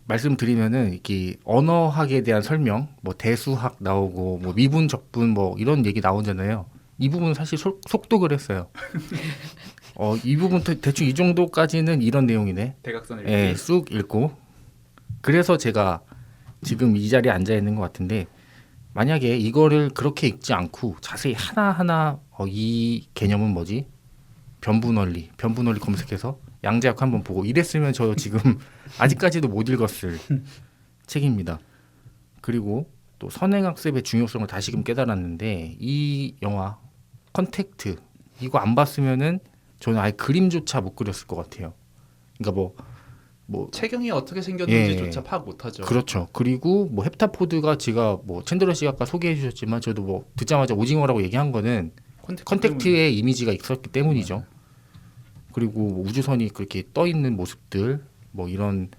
말씀드리면은 이렇게 언어학에 대한 설명, 뭐 대수학 나오고 뭐 미분 적분 뭐 이런 얘기 나오잖아요. 이 부분 사실 속독을 했어요. 이 부분 대충 이 정도까지는 이런 내용이네. 대각선을 예, 쑥 읽고. 그래서 제가 지금 이 자리에 앉아 있는 것 같은데 만약에 이거를 그렇게 읽지 않고 자세히 하나하나 이 개념은 뭐지? 변분원리 검색해서 양자역 한번 보고 이랬으면 저 지금 아직까지도 못 읽었을 책입니다. 그리고 또 선행학습의 중요성을 다시금 깨달았는데 이 영화 컨택트 이거 안 봤으면은 저는 아예 그림조차 못 그렸을 것 같아요. 그러니까 뭐 체경이 어떻게 생겼는지조차 예, 파악 못하죠. 그렇죠. 그리고 뭐 헵타포드가 제가 뭐 챈들러 씨가 아까 소개해 주셨지만 저도 뭐 듣자마자 오징어라고 얘기한 거는 컨택트의 이미지가 있었기 때문이죠. 그리고 뭐 우주선이 그렇게 떠 있는 모습들, 뭐 이런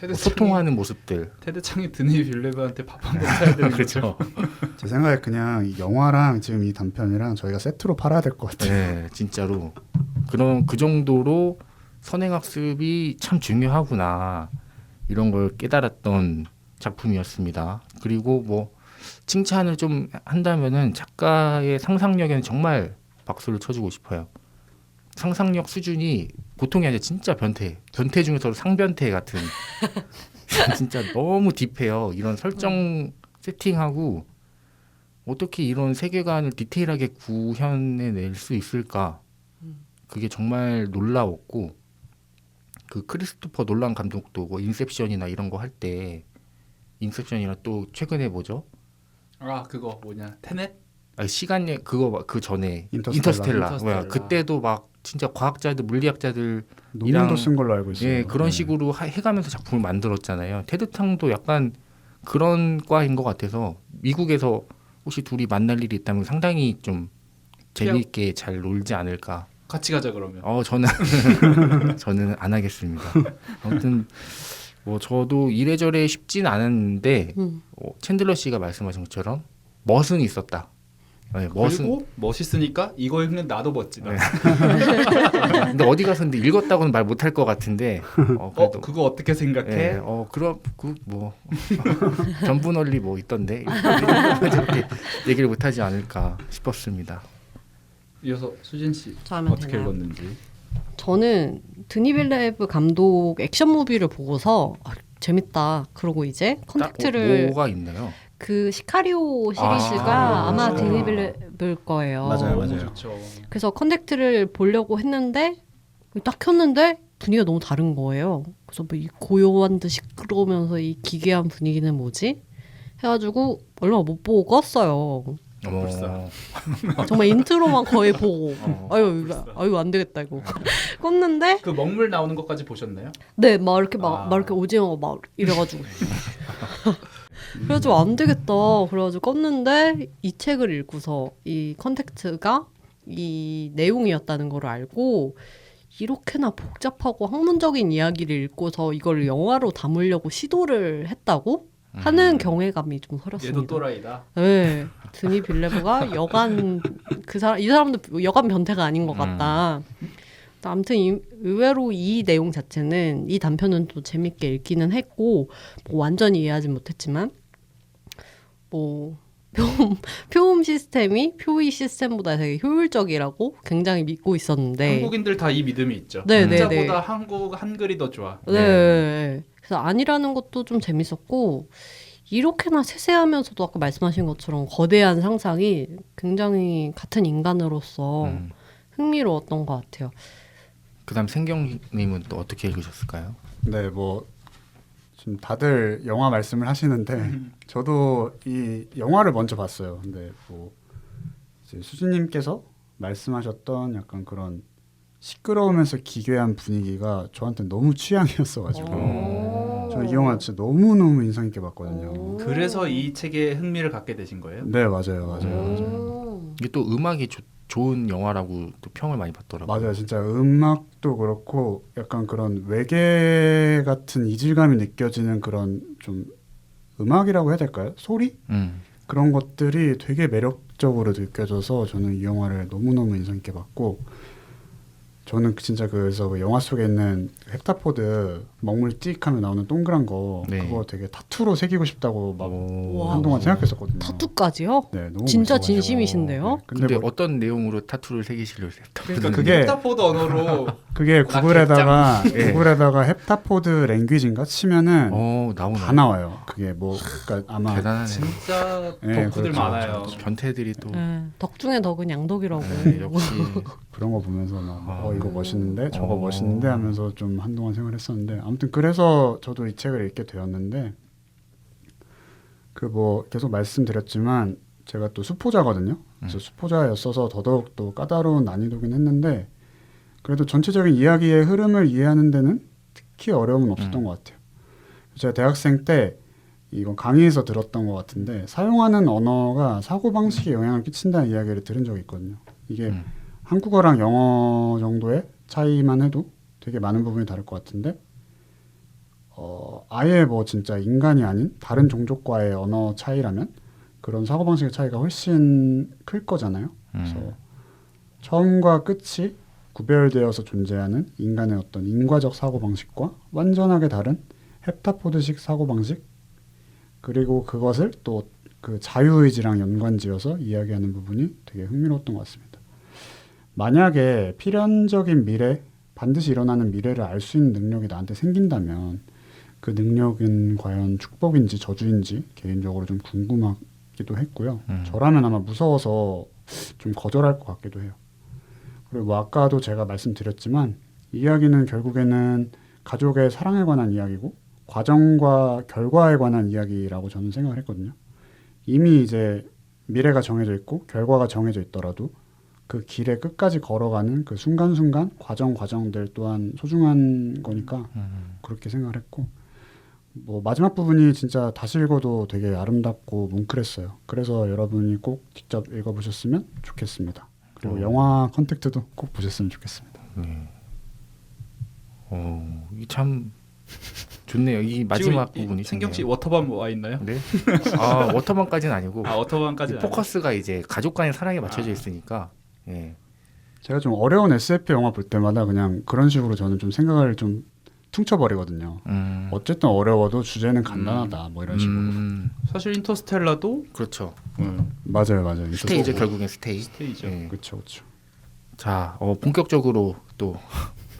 뭐 소통하는 모습들. 테드 창이 드니 빌레브한테 밥 한 번 사야 되는 거죠. 그렇죠. 제 생각에 그냥 이 영화랑 지금 이 단편이랑 저희가 세트로 팔아야 될 것 같아요. 네, 진짜로 그 정도로 선행학습이 참 중요하구나 이런 걸 깨달았던 작품이었습니다. 그리고 뭐 칭찬을 좀 한다면은 작가의 상상력에는 정말 박수를 쳐주고 싶어요. 상상력 수준이 보통이 아니라 진짜 변태 중에서도 상변태 같은 진짜 너무 딥해요. 이런 설정 세팅하고 어떻게 이런 세계관을 디테일하게 구현해낼 수 있을까? 그게 정말 놀라웠고 그 크리스토퍼 놀란 감독도 뭐 인셉션이나 이런 거 할 때 인셉션이나 또 최근에 뭐죠? 아 그거 뭐냐 테넷? 시간 그거 그 전에 인터스텔라. 뭐야 그때도 막 진짜 과학자들 물리학자들 논문도 쓴 걸로 알고 있어요. 예 그런 네. 식으로 해가면서 작품을 만들었잖아요. 테드탕도 약간 그런 과인 것 같아서 미국에서 혹시 둘이 만날 일이 있다면 상당히 좀 재미있게 잘 놀지 않을까. 같이 가자 그러면. 저는 안 하겠습니다. 아무튼 뭐 저도 이래저래 쉽진 않았는데 챈들러 씨가 말씀하신 것처럼 멋은 있었다. 네, 그리고 멋있으니까 이거 읽는 나도 멋지다. 네. 근데 어디 가서 근데 읽었다고는 말 못할 것 같은데 그래도 그거 어떻게 생각해? 네, 그럼 뭐 전분원리 뭐 있던데 이렇게 얘기를 못하지 않을까 싶었습니다. 이어서 수진 씨 저 하면 어떻게 되나요? 읽었는지. 저는 드니 빌레브 감독 액션 무비를 보고서 재밌다. 그러고 이제 컨택트를 뭐가 있나요? 그 시카리오 시리즈가 아마 그렇죠. 드니 빌레브일 거예요. 맞아요, 너무 맞아요. 좋죠. 그래서 컨택트를 보려고 했는데 딱 켰는데 분위기가 너무 다른 거예요. 그래서 뭐 이 고요한 듯 시끄러우면서 이 기괴한 분위기는 뭐지? 해가지고 얼마 못 보고 껐어요. 벌써. 정말 인트로만 거의 보고 아유 안 되겠다 이거 껐는데 그 먹물 나오는 것까지 보셨나요? 네 막 이렇게 오징어 막 이래가지고 그래가지고 안 되겠다 그래가지고 껐는데 이 책을 읽고서 이 컨택트가 이 내용이었다는 걸 알고 이렇게나 복잡하고 학문적인 이야기를 읽고서 이걸 영화로 담으려고 시도를 했다고 하는 경외감이 좀 서렸습니다. 얘도 또라이다. 네, 드니 빌레브가 이 사람도 여간 변태가 아닌 것 같다. 아무튼 의외로 이 내용 자체는 이 단편은 또 재밌게 읽기는 했고 뭐 완전히 이해하진 못했지만 뭐 표음 시스템이 표의 시스템보다 되게 효율적이라고 굉장히 믿고 있었는데 한국인들 다 이 믿음이 있죠. 네, 네, 한자보다 한글이 더 좋아. 네. 그래서 아니라는 것도 좀 재밌었고 이렇게나 세세하면서도 아까 말씀하신 것처럼 거대한 상상이 굉장히 같은 인간으로서 흥미로웠던 것 같아요. 그다음 생경님은 또 어떻게 읽으셨을까요? 네, 뭐 지금 다들 영화 말씀을 하시는데 저도 이 영화를 먼저 봤어요. 근데 뭐 이제 수진님께서 말씀하셨던 약간 그런 시끄러우면서 기괴한 분위기가 저한테 너무 취향이었어가지고 저 이 영화 진짜 너무너무 인상 있게 봤거든요. 그래서 이 책에 흥미를 갖게 되신 거예요? 네, 맞아요. 이게 또 음악이 좋은 영화라고 또 평을 많이 받더라고요. 맞아요. 진짜 음악도 그렇고 약간 그런 외계 같은 이질감이 느껴지는 그런 좀 음악이라고 해야 될까요? 소리? 그런 것들이 되게 매력적으로 느껴져서 저는 이 영화를 너무너무 인상 깊게 봤고 저는 진짜 그래서 그 영화 속에 있는 헵타포드 먹물 띡 하면 나오는 동그란 거 네. 그거 되게 타투로 새기고 싶다고 막 와. 한동안 생각했었거든요. 타투까지요? 네, 너무 진짜 멋있어가지고. 진심이신데요? 네, 근데 근데 뭐 어떤 내용으로 타투를 새기시려고 그러니까 그게- 헵타포드 언어로 그게 구글에다가 예. 구글에다가 헵타포드 랭귀지인가 치면은 나오나요? 다 나와요. 그게 뭐 그러니까 아마 대단하네. 진짜 네, 덕후들 그렇죠. 많아요. 변태들이 또 네. 덕 중에 덕은 양덕이라고. 네, 역시 그런 거 보면서 막 이거 멋있는데 저거 어. 멋있는데 하면서 좀 한동안 생각했었는데 아무튼 그래서 저도 이 책을 읽게 되었는데 그 뭐 계속 말씀드렸지만 제가 또 수포자거든요. 그래서 수포자였어서 더더욱 또 까다로운 난이도긴 했는데 그래도 전체적인 이야기의 흐름을 이해하는 데는 특히 어려움은 없었던 것 같아요. 제가 대학생 때 이건 강의에서 들었던 것 같은데 사용하는 언어가 사고방식에 영향을 끼친다는 이야기를 들은 적이 있거든요. 이게 한국어랑 영어 정도의 차이만 해도 되게 많은 부분이 다를 것 같은데 아예 뭐 진짜 인간이 아닌 다른 종족과의 언어 차이라면 그런 사고방식의 차이가 훨씬 클 거잖아요. 그래서 처음과 끝이 구별되어서 존재하는 인간의 어떤 인과적 사고방식과 완전하게 다른 헵타포드식 사고방식 그리고 그것을 또 그 자유의지랑 연관지어서 이야기하는 부분이 되게 흥미로웠던 것 같습니다. 만약에 필연적인 미래, 반드시 일어나는 미래를 알 수 있는 능력이 나한테 생긴다면 그 능력은 과연 축복인지 저주인지 개인적으로 좀 궁금하기도 했고요. 저라면 아마 무서워서 좀 거절할 것 같기도 해요. 그리고 뭐 아까도 제가 말씀드렸지만 이야기는 결국에는 가족의 사랑에 관한 이야기고 과정과 결과에 관한 이야기라고 저는 생각을 했거든요. 이미 이제 미래가 정해져 있고 결과가 정해져 있더라도 그 길에 끝까지 걸어가는 그 순간순간 과정들 또한 소중한 거니까 그렇게 생각을 했고 뭐 마지막 부분이 진짜 다시 읽어도 되게 아름답고 뭉클했어요. 그래서 여러분이 꼭 직접 읽어보셨으면 좋겠습니다. 그리고 영화 컨택트도 꼭 보셨으면 좋겠습니다. 참 좋네요. 이 마지막 부분이 생경 씨 좋네요. 워터밤 와 있나요? 네. 워터밤까지는 아니고 워터밤까지 포커스가 이제 가족 간의 사랑에 맞춰져 있으니까. 예. 제가 좀 어려운 SF 영화 볼 때마다 그냥 그런 식으로 저는 좀 생각을 좀 퉁쳐버리거든요. 어쨌든 어려워도 주제는 간단하다 뭐 이런 식으로. 사실 인터스텔라도 그렇죠. 맞아요. 스테이죠. 결국엔 스테이. 스테이죠. 예. 그렇죠. 자,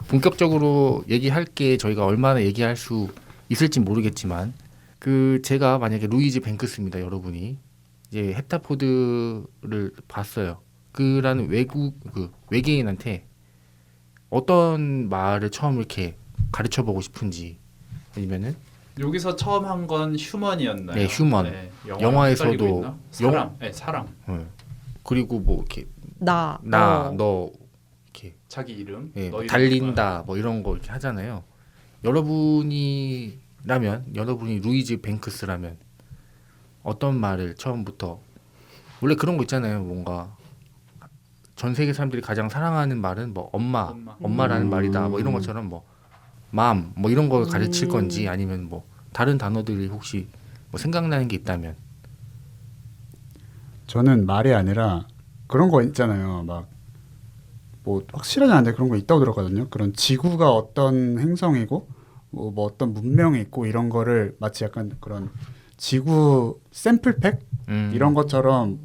본격적으로 얘기할 게 저희가 얼마나 얘기할 수 있을지 모르겠지만 제가 만약에 루이즈 뱅크스입니다. 여러분이 이제 헵타포드를 봤어요. 그라는 외계인한테 어떤 말을 처음 이렇게 가르쳐 보고 싶은지 아니면은 여기서 처음 한 건 휴먼이었나요? 네, 휴먼. 영화에서도 헷갈리고 있나? 사람. 네, 사람. 그리고 뭐 이렇게 너 이렇게 자기 이름. 예, 너 이름 달린다 뭐 이런 거 이렇게 하잖아요. 여러분이 루이즈 뱅크스라면 어떤 말을 처음부터 원래 그런 거 있잖아요. 뭔가 전 세계 사람들이 가장 사랑하는 말은 뭐 엄마라는 말이다. 뭐 이런 것처럼 뭐 맘 뭐 이런 걸 가르칠 건지 아니면 뭐 다른 단어들이 혹시 뭐 생각나는 게 있다면 저는 말이 아니라 그런 거 있잖아요. 막 뭐 확실하지 않은데 그런 거 있다고 들었거든요. 그런 지구가 어떤 행성이고 뭐 어떤 문명이 있고 이런 거를 마치 약간 그런 지구 샘플팩 이런 것처럼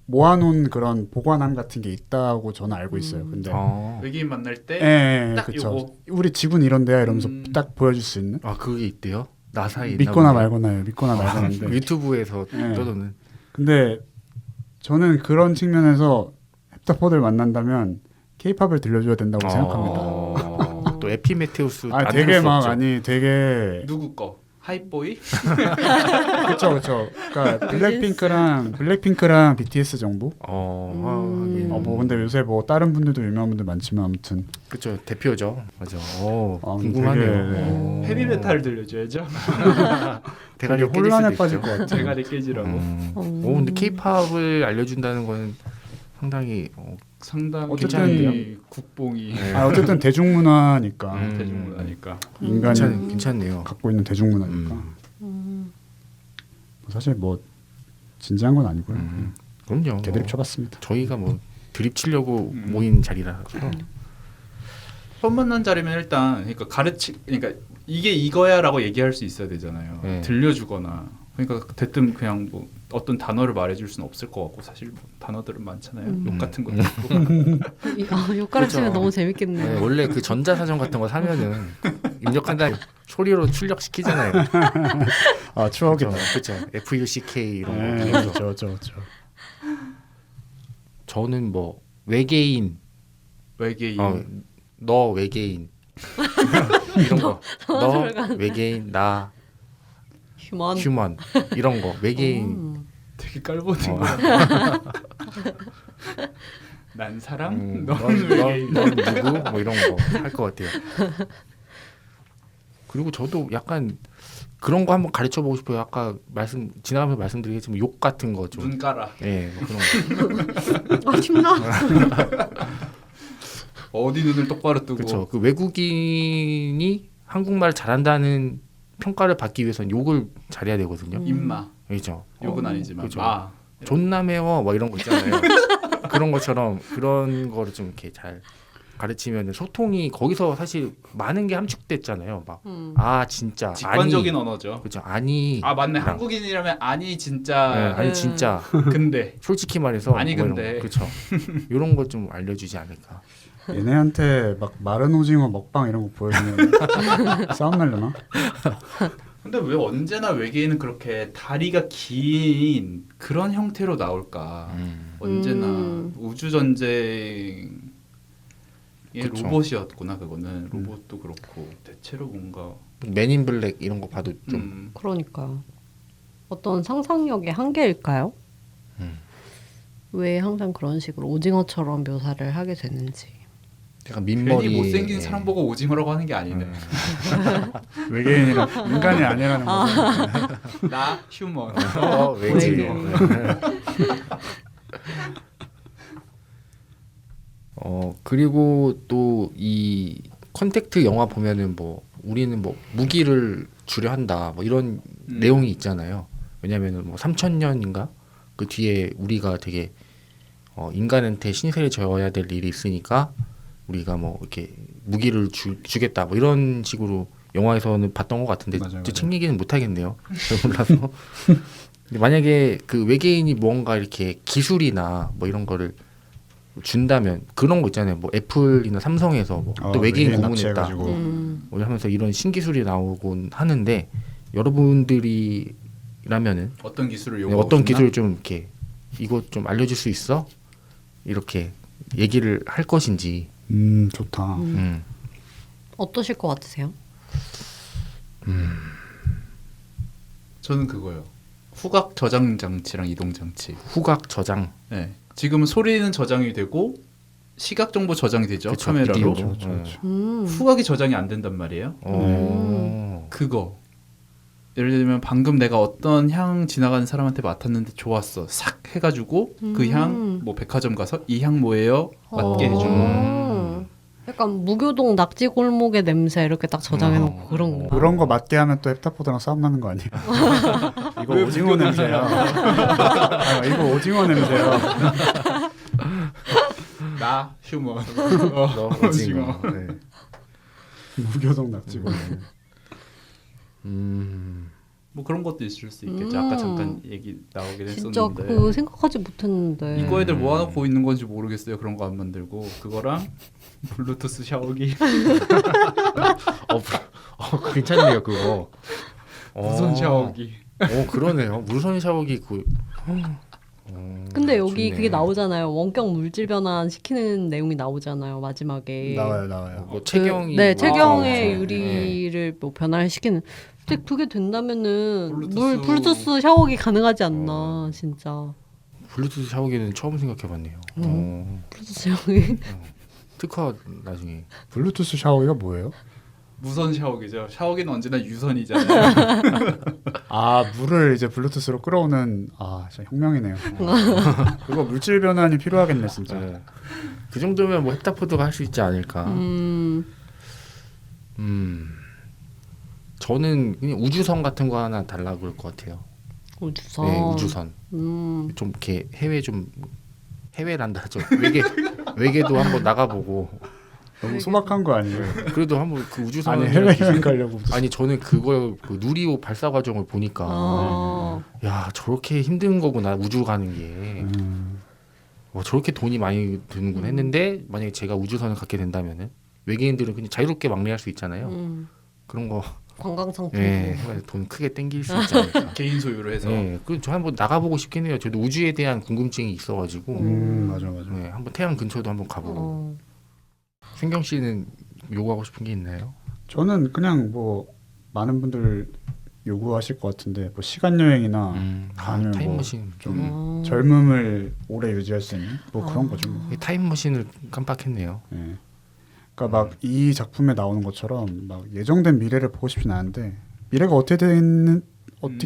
모아놓은 그런 보관함 같은 게 있다고 저는 알고 있어요. 근데 외계인 만날 때 딱 그렇죠. 요거. 우리 지구는 이런데야 이러면서 딱 보여줄 수 있는. 그게 있대요. 나사에 있나 믿거나 보네요. 말거나요. 믿거나 말거나인데. 유튜브에서 네. 떠도는 근데 저는 그런 측면에서 헵타포드를 만난다면 케이팝을 들려줘야 된다고 생각합니다. 또 에피메테우스 안 되게 들을 수 막 없죠. 네. 누구 거? 하이보이? 그렇죠. 그러니까 블랙핑크랑 BTS 정도. 뭐 근데 요새 뭐 다른 분들도 유명한 분들 많지만 아무튼 그렇죠. 대표죠. 맞아. 되게, 궁금하네요. 헤비메탈 들려줘야죠. 대가리 혼란에 빠질 것 같아요. 대가리 깨지라고. 근데 케이팝을 알려준다는 거는 상당히 상당히 어쨌든 국뽕이 네. 어쨌든 대중문화니까 대중문화니까. 인간이 괜찮네요. 갖고 있는 대중문화니까 사실 뭐 진지한 건 아니고요. 그럼요. 개드립 쳐봤습니다. 저희가 뭐 드립 치려고 모인 자리라서 처음 만난 자리면 일단 그러니까 그러니까 이게 이거야라고 얘기할 수 있어야 되잖아요. 네. 들려주거나 그러니까 대뜸 그냥 뭐 어떤 단어를 말해줄 수는 없을 것 같고 사실 뭐 단어들은 많잖아요. 욕 같은 것도 있고. 욕가락 치면 그렇죠. 너무 재밌겠네요. 네, 원래 그 전자사전 같은 거 사면은 입력한 다음에 소리로 출력시키잖아요. 아 추억이다. 그렇죠. FUCK 이런 거. 네, 그래서 그렇죠. 저는 뭐 외계인, 외계인 너 외계인 이런 거. 너 외계인, 나 휴먼. 휴먼 이런 거. 외계인. 되게 깔보는 거. 난 사람, 넌 외계인. 넌 누구? 뭐 이런 거 할 것 같아요. 그리고 저도 약간 그런 거 한번 가르쳐 보고 싶어요. 아까 지나가면서 말씀드리겠지만 욕 같은 거 좀. 눈 깔아. 예, 뭐 그런 거. 아 힘나. 어디 눈을 똑바로 뜨고. 그렇죠. 그 외국인이 한국말 잘한다는 평가를 받기 위해서는 욕을 잘해야 되거든요. 임마. 그렇죠. 욕은 아니지만 그렇죠. 마. 존나 매워 뭐 이런 거 있잖아요. 그런 것처럼 그런 거를 좀 이렇게 잘 가르치면 소통이 거기서 사실 많은 게 함축됐잖아요. 막 아 진짜 직관적인 아니, 언어죠. 그렇죠. 아니 아 맞네. 그냥, 한국인이라면 아니 네, 진짜. 아니 진짜 근데 솔직히 말해서 아니, 뭐 이런 근데. 거, 그렇죠. 이런 거 좀 알려주지 않을까. 얘네한테 막 마른 오징어 먹방 이런 거 보여주면 싸움 날려나? 근데 왜 언제나 외계인은 그렇게 다리가 긴 그런 형태로 나올까? 언제나 우주 전쟁의 그쵸. 로봇이었구나. 그거는 로봇도 그렇고 대체로 뭔가 맨인 블랙 이런 거 봐도 좀 그러니까 어떤 상상력의 한계일까요? 왜 항상 그런 식으로 오징어처럼 묘사를 하게 되는지. 약간 민머리 괜히 못생긴 사람 보고 오징어라고 하는 게 아니네. 외계인이라 인간이 아니라는 거죠. 나 휴먼. 외계인. 그리고 또 이 컨택트 영화 보면은 뭐 우리는 뭐 무기를 주려 한다 뭐 이런 내용이 있잖아요. 왜냐면은 뭐 3,000년인가 그 뒤에 우리가 되게 인간한테 신세를 져야 될 일이 있으니까 우리가 뭐 이렇게 무기를 주겠다 뭐 이런 식으로 영화에서는 봤던 것 같은데 맞아요. 책 얘기는 못 하겠네요. 잘 몰라서. 근데 만약에 그 외계인이 뭔가 이렇게 기술이나 뭐 이런 거를 준다면 그런 거 있잖아요. 뭐 애플이나 삼성에서 뭐 또 외계인 고문했다 납치해가지고. 뭐 하면서 이런 신기술이 나오곤 하는데 여러분들이라면은 어떤 기술을 어떤 요구하고 싶나? 기술을 좀 이렇게 이거 좀 알려줄 수 있어? 이렇게 얘기를 할 것인지. 좋다. 어떠실 것 같으세요? 저는 그거요. 후각 저장 장치랑 이동 장치. 후각 저장. 네. 지금은 소리는 저장이 되고 시각 정보 저장이 되죠. 그쵸, 카메라로. 비디오로. 그렇죠. 후각이 저장이 안 된단 말이에요. 그거. 예를 들면 방금 내가 어떤 향 지나가는 사람한테 맡았는데 좋았어. 싹 해가지고 그 향 뭐 백화점 가서 이 향 뭐예요? 맡게 해주고. 약간 무교동 낙지 골목의 냄새 이렇게 딱 저장해놓고 그런 거. 그런 거 맞게 하면 또 헵타포드랑 싸움 나는 거 아니에요? 이거 오징어 냄새야. 이거 오징어 냄새야. 나 휴먼. 너 오징어. 네. 무교동 낙지고. 뭐 그런 것도 있을 수 있겠죠. 아까 잠깐 얘기 나오긴 진짜 했었는데. 그 생각하지 못했는데. 이거 애들 모아놓고 있는 건지 모르겠어요. 그런 거 안 만들고 그거랑 블루투스 샤워기. 괜찮네요 그거. 무선 샤워기. 그러네요. 무선 샤워기 그. 근데 여기 좋네. 그게 나오잖아요. 원격 물질 변환 시키는 내용이 나오잖아요. 마지막에. 나와요. 뭐 체경이. 네, 뭐 체경의 나오죠. 유리를 뭐 변화를 시키는. 근데 그게 된다면은 블루투스. 블루투스 샤워기 가능하지 않나 진짜. 블루투스 샤워기는 처음 생각해봤네요. 블루투스 샤워기. 특허 나중에. 블루투스 샤워기가 뭐예요? 무선 샤워기죠. 샤워기는 언제나 유선이잖아요. 아 물을 이제 블루투스로 끌어오는 진짜 혁명이네요. 그거 물질 변환이 필요하겠네 진짜. 네. 그 정도면 뭐 헥타포드가 할 수 있지 않을까. 저는 그냥 우주선 같은 거 하나 달라 그럴 것 같아요. 우주선. 네, 우주선. 좀 이렇게 해외란다 하죠. 외계도 한번 나가보고. 너무 소박한 거 아니에요? 그래도 한번 그 우주선 아니 해외여행 가려고. 아니 저는 그걸 그 누리호 발사 과정을 보니까 야 저렇게 힘든 거구나 우주 가는 게. 저렇게 돈이 많이 드는구나 했는데 만약에 제가 우주선을 갖게 된다면은 외계인들은 그냥 자유롭게 왕래할 수 있잖아요. 그런 거 관광 상품. 예, 돈 크게 땡길 수 있지 않을까. 개인 소유로 해서. 예, 저 한번 나가보고 싶긴 해요. 저도 우주에 대한 궁금증이 있어가지고 맞아. 네, 한번 태양 근처도 한번 가보고. 승경 씨는 요구하고 싶은 게 있나요? 저는 그냥 뭐 많은 분들 요구하실 것 같은데 뭐 시간 여행이나 아니면 타임머신. 좀 젊음을 오래 유지할 수 있는 뭐 그런 거죠. 뭐. 타임머신을 깜빡했네요. 예. 그러니까 막 이 작품에 나오는 것처럼 막 예정된 미래를 보고 싶진 않은데 미래가 어떻게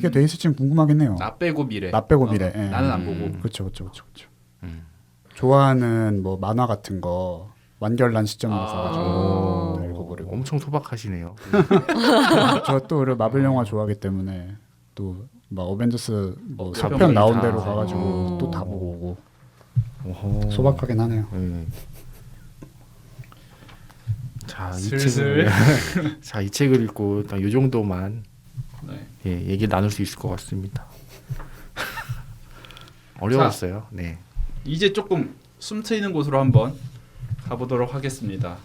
돼 있을지는 궁금하긴 해요. 나 빼고 미래. 나 빼고 미래. 예. 나는 안 보고. 그렇죠. 좋아하는 뭐 만화 같은 거 완결난 시점으로 가가지고 읽어버리고. 엄청 소박하시네요. 저 또 마블 영화 좋아하기 때문에 또 막 어벤져스 뭐 몇 4편 나온 다. 대로 가가지고 또 다 보고 오고. 소박하긴 하네요. 자, 슬슬. 이 책을 읽고 이 정도만 네. 예, 얘기 나눌 수 있을 것 같습니다. 어려웠어요. 네. 이제 조금 숨 트이는 곳으로 한번 가보도록 하겠습니다.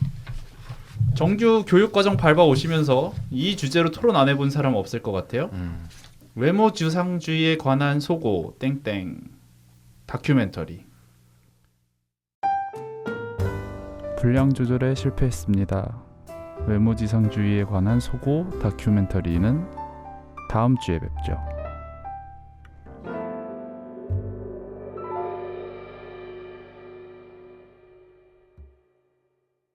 정규 교육과정 밟아 오시면서 이 주제로 토론 안 해본 사람 없을 것 같아요. 외모 지상주의에 관한 소고 땡땡 다큐멘터리. 분량 조절에 실패했습니다. 외모 지상주의에 관한 소고 다큐멘터리는 다음 주에 뵙죠.